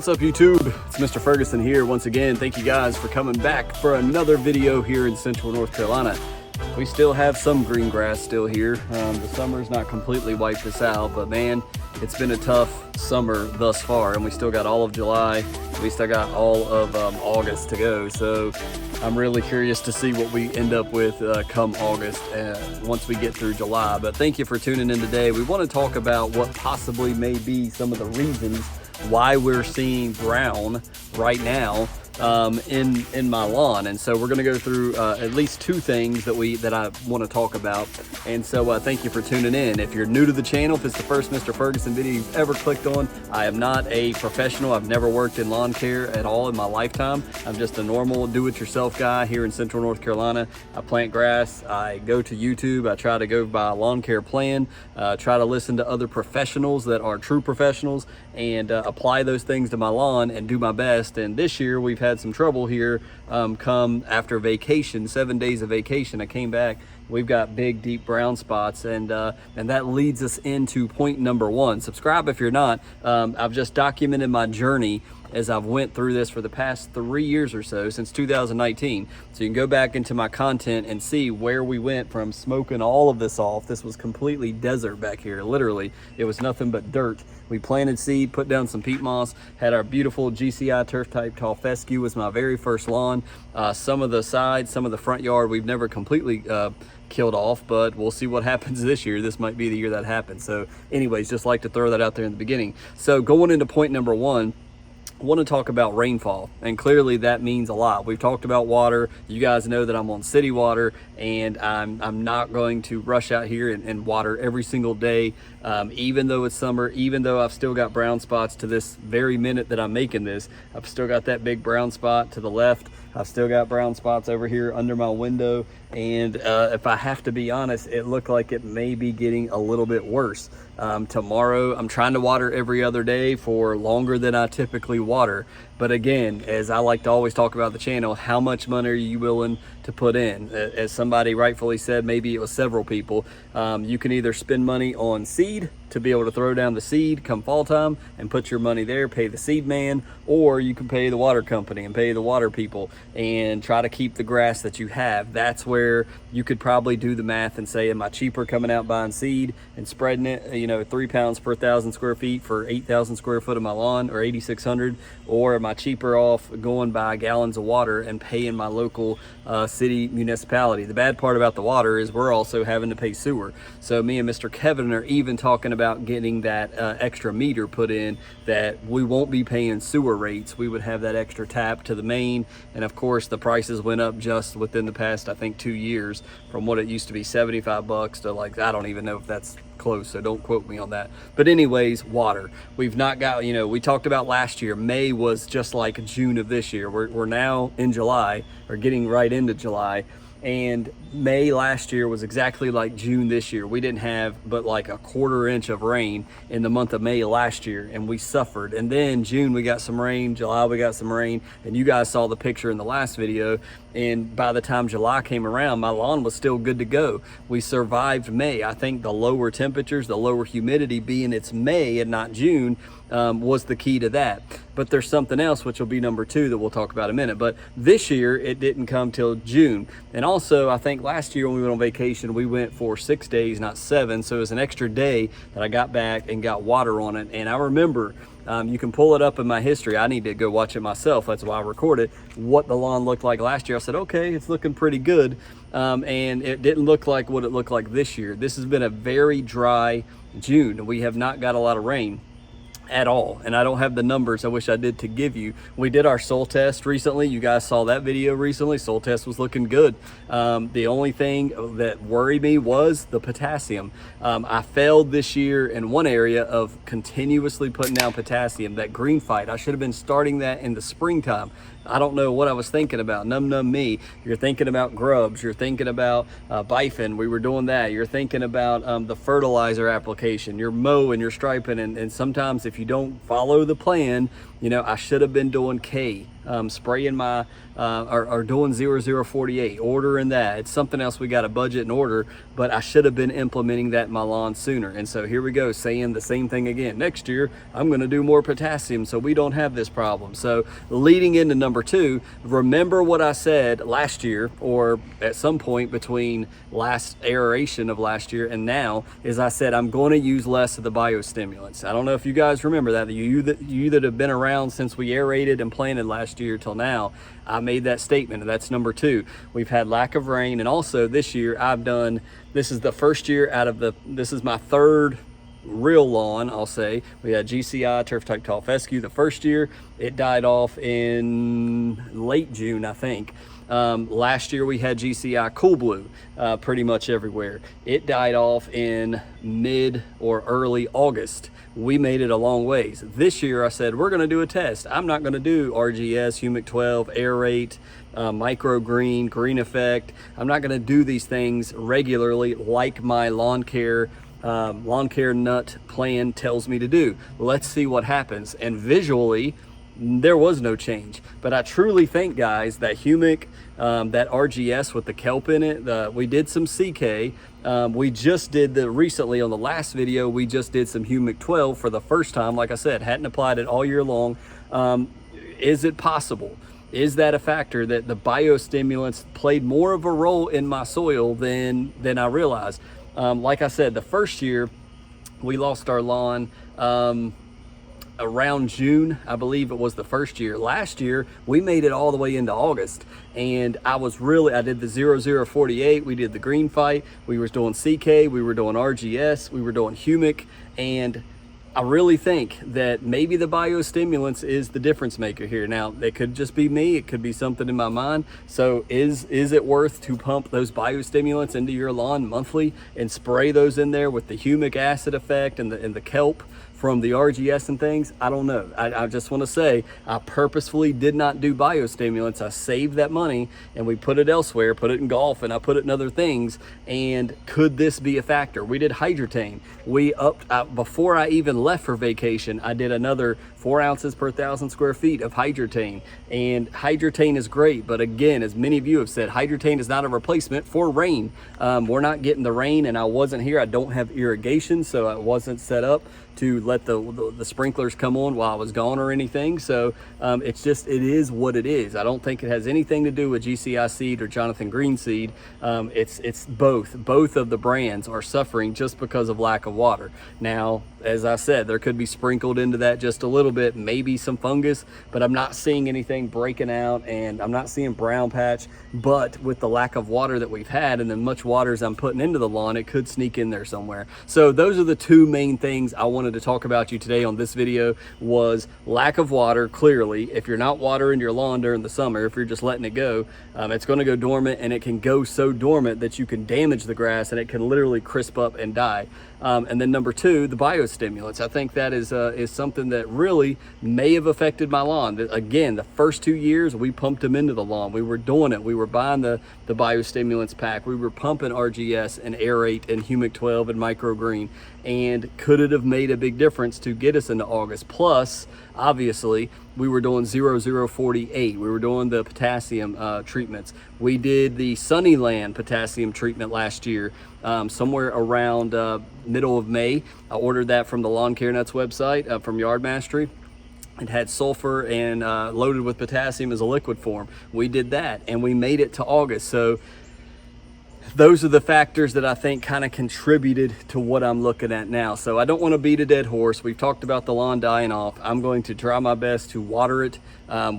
What's up, YouTube? It's Mr. Ferguson here once again. Thank you guys for coming back for another video here in Central North Carolina. We still have some green grass still here. The summer's not completely wiped us out, but man, it's been a tough summer thus far, and we still got all of July. We still got all of August to go. So I'm really curious to see what we end up with come August once we get through July. But thank you for tuning in today. We want to talk about what possibly may be some of the reasons why we're seeing brown right now in my lawn. And so we're going to go through at least two things that I want to talk about. And so thank you for tuning in. If you're new to the channel, if it's the first Mr. Ferguson video you've ever clicked on, I am not a professional. I've never worked in lawn care at all in my lifetime. I'm just a normal do-it-yourself guy here in Central North Carolina. I plant grass, I go to YouTube, I try to go by a lawn care plan, try to listen to other professionals that are true professionals and apply those things to my lawn and do my best. And this year we've had some trouble here come after vacation, 7 days of vacation. I came back, we've got big deep brown spots, and that leads us into point number one. Subscribe if you're not. I've just documented my journey as I've went through this for the past 3 years or so, since 2019. So you can go back into my content and see where we went from smoking all of this off. This was completely desert back here, literally. It was nothing but dirt. We planted seed, put down some peat moss, had our beautiful GCI turf type tall fescue was my very first lawn. Some of the sides, some of the front yard, we've never completely killed off, but we'll see what happens this year. This might be the year that happens. So anyways, just like to throw that out there in the beginning. So going into point number one, I want to talk about rainfall, and clearly that means a lot. We've talked about water. You guys know that I'm on city water, and I'm not going to rush out here and water every single day, even though it's summer, even though I've still got brown spots to this very minute that I'm making this. I've still got that big brown spot to the left. I've still got brown spots over here under my window, and if I have to be honest, it looked like it may be getting a little bit worse. Tomorrow, I'm trying to water every other day for longer than I typically water. But again, as I like to always talk about the channel, how much money are you willing to put in? As somebody rightfully said, maybe it was several people, you can either spend money on seed to be able to throw down the seed come fall time and put your money there, pay the seed man, or you can pay the water company and pay the water people and try to keep the grass that you have. That's where you could probably do the math and say, am I cheaper coming out buying seed and spreading it, 3 pounds per 1,000 square feet for 8,000 square foot of my lawn, or 8,600, or am I cheaper off going by gallons of water and paying my local city municipality? The bad part about the water is we're also having to pay sewer. So me and Mr. Kevin are even talking about getting that extra meter put in, that we won't be paying sewer rates. We would have that extra tap to the main, and of course the prices went up just within the past, I think, 2 years, from what it used to be 75 bucks to like, I don't even know if that's close, so don't quote me on that. But anyways, water. We've not got, we talked about last year, May was just like June of this year. We're now in July, or getting right into July, and May last year was exactly like June this year. We didn't have but like a 1/4 inch of rain in the month of May last year, and we suffered. And then June we got some rain, July we got some rain, and you guys saw the picture in the last video. And by the time July came around, my lawn was still good to go. We survived May. I think the lower temperatures, the lower humidity, being it's May and not June, was the key to that. But there's something else, which will be number two, that we'll talk about in a minute. But this year it didn't come till June. And also, I think last year when we went on vacation, we went for 6 days, not 7. So it was an extra day that I got back and got water on it. And I remember, you can pull it up in my history. I need to go watch it myself. That's why I recorded what the lawn looked like last year. I said, okay, it's looking pretty good. And it didn't look like what it looked like this year. This has been a very dry June. We have not got a lot of rain at all, and I don't have the numbers. I wish I did to give you. We did our soil test recently. You guys saw that video recently. Soil test was looking good. The only thing that worried me was the potassium. I failed this year in one area of continuously putting down potassium, that green fight. I should have been starting that in the springtime. I don't know what I was thinking about. Numb me. You're thinking about grubs. You're thinking about bifin. We were doing that. You're thinking about the fertilizer application. You're mowing, you're striping, and sometimes if you don't follow the plan, I should have been doing K. spraying my, or doing 0048, ordering that. It's something else we got to budget and order, but I should have been implementing that in my lawn sooner. And so here we go, saying the same thing again. Next year, I'm going to do more potassium so we don't have this problem. So leading into number 2, remember what I said last year, or at some point between last aeration of last year and now, is I said I'm going to use less of the biostimulants. I don't know if you guys remember that. You that have been around since we aerated and planted last year till now, I made that statement, and that's number 2. We've had lack of rain, and also this year this is the first year out of this is my 3rd real lawn, I'll say. We had GCI, Turf Type Tall Fescue the first year. It died off in late June, I think. Last year we had GCI Cool Blue pretty much everywhere. It died off in mid or early August. We made it a long ways. This year I said we're going to do a test. I'm not going to do RGS, Humic 12, Aerate, Microgreen, Green Effect. I'm not going to do these things regularly like my lawn care nut plan tells me to do. Let's see what happens. And visually, there was no change, but I truly think, guys, that Humic, that RGS with the kelp in it, we did some CK. We just did recently on the last video, we just did some Humic 12 for the first time. Like I said, hadn't applied it all year long. Is it possible? Is that a factor that the biostimulants played more of a role in my soil than I realized? Like I said, the first year we lost our lawn around June, I believe it was the first year. Last year, we made it all the way into August, and I did the 0048, we did the green fight, we were doing CK, we were doing RGS, we were doing Humic, and I really think that maybe the biostimulants is the difference maker here. Now, it could just be me, it could be something in my mind. So is it worth to pump those biostimulants into your lawn monthly and spray those in there with the humic acid effect and the kelp from the RGS and things? I don't know. I just want to say I purposefully did not do biostimulants. I saved that money and we put it elsewhere, put it in golf, and I put it in other things. And could this be a factor? We did Hydrotain. We upped, before I even left for vacation, I did another 4 ounces per 1,000 square feet of Hydrotain. And Hydrotain is great, but again, as many of you have said, Hydrotain is not a replacement for rain. We're not getting the rain, and I wasn't here. I don't have irrigation, so I wasn't set up to let the sprinklers come on while I was gone or anything. So it is what it is. I don't think it has anything to do with GCI Seed or Jonathan Green Seed. It's both of the brands are suffering just because of lack of water. Now, as I said, there could be sprinkled into that just a little bit, maybe some fungus, but I'm not seeing anything breaking out, and I'm not seeing brown patch. But with the lack of water that we've had and the much water as I'm putting into the lawn, it could sneak in there somewhere. So those are the two main things I wanted to talk about you today on this video. Was lack of water. Clearly, if you're not watering your lawn during the summer, if you're just letting it go, it's going to go dormant, and it can go so dormant that you can damage the grass and it can literally crisp up and die. And then number two, the biostimulants. I think that is something that really may have affected my lawn. Again, the first 2 years we pumped them into the lawn. We were doing it. We were buying the biostimulants pack. We were pumping RGS and Aerate and Humic 12 and Microgreen. And could it have made a big difference to get us into August? Plus, obviously, we were doing 0048. We were doing the potassium treatments. We did the Sunnyland potassium treatment last year, somewhere around middle of May. I ordered that from the Lawn Care Nuts website, from Yard Mastery. It had sulfur and loaded with potassium as a liquid form. We did that, and we made it to August. So those are the factors that I think kind of contributed to what I'm looking at now. So I don't want to beat a dead horse. We've talked about the lawn dying off. I'm going to try my best to water it. I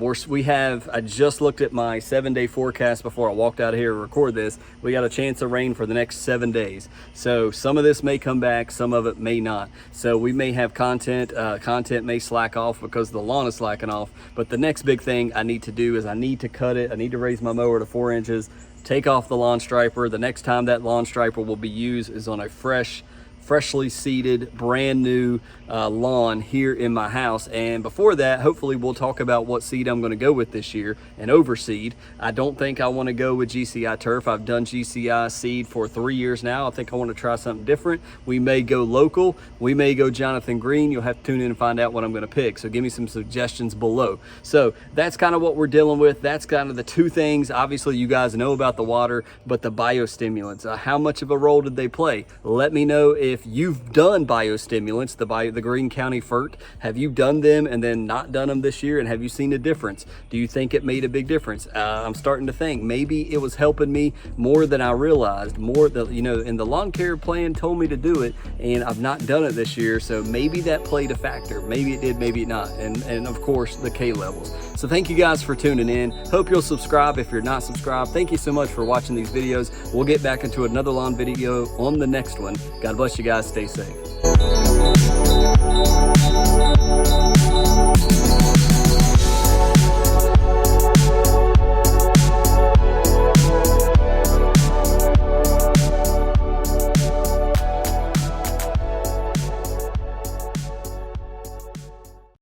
just looked at my 7-day forecast before I walked out of here to record this. We got a chance of rain for the next 7 days. So some of this may come back, some of it may not. So we may have content may slack off because the lawn is slacking off. But the next big thing I need to do is I need to cut it. I need to raise my mower to 4 inches. Take off the lawn striper. The next time that lawn striper will be used is on a fresh freshly seeded, brand new lawn here in my house. And before that, hopefully we'll talk about what seed I'm going to go with this year and overseed. I don't think I want to go with GCI turf. I've done GCI seed for 3 years now. I think I want to try something different. We may go local. We may go Jonathan Green. You'll have to tune in and find out what I'm going to pick. So give me some suggestions below. So that's kind of what we're dealing with. That's kind of the two things. Obviously, you guys know about the water, but the biostimulants, how much of a role did they play? Let me know if you've done biostimulants, the Greene County FERT. Have you done them and then not done them this year? And have you seen a difference? Do you think it made a big difference? I'm starting to think maybe it was helping me more than I realized. And the lawn care plan told me to do it, and I've not done it this year. So maybe that played a factor. Maybe it did, maybe not. And of course, the K levels. So thank you guys for tuning in. Hope you'll subscribe if you're not subscribed. Thank you so much for watching these videos. We'll get back into another lawn video on the next one. God bless you guys. Stay safe.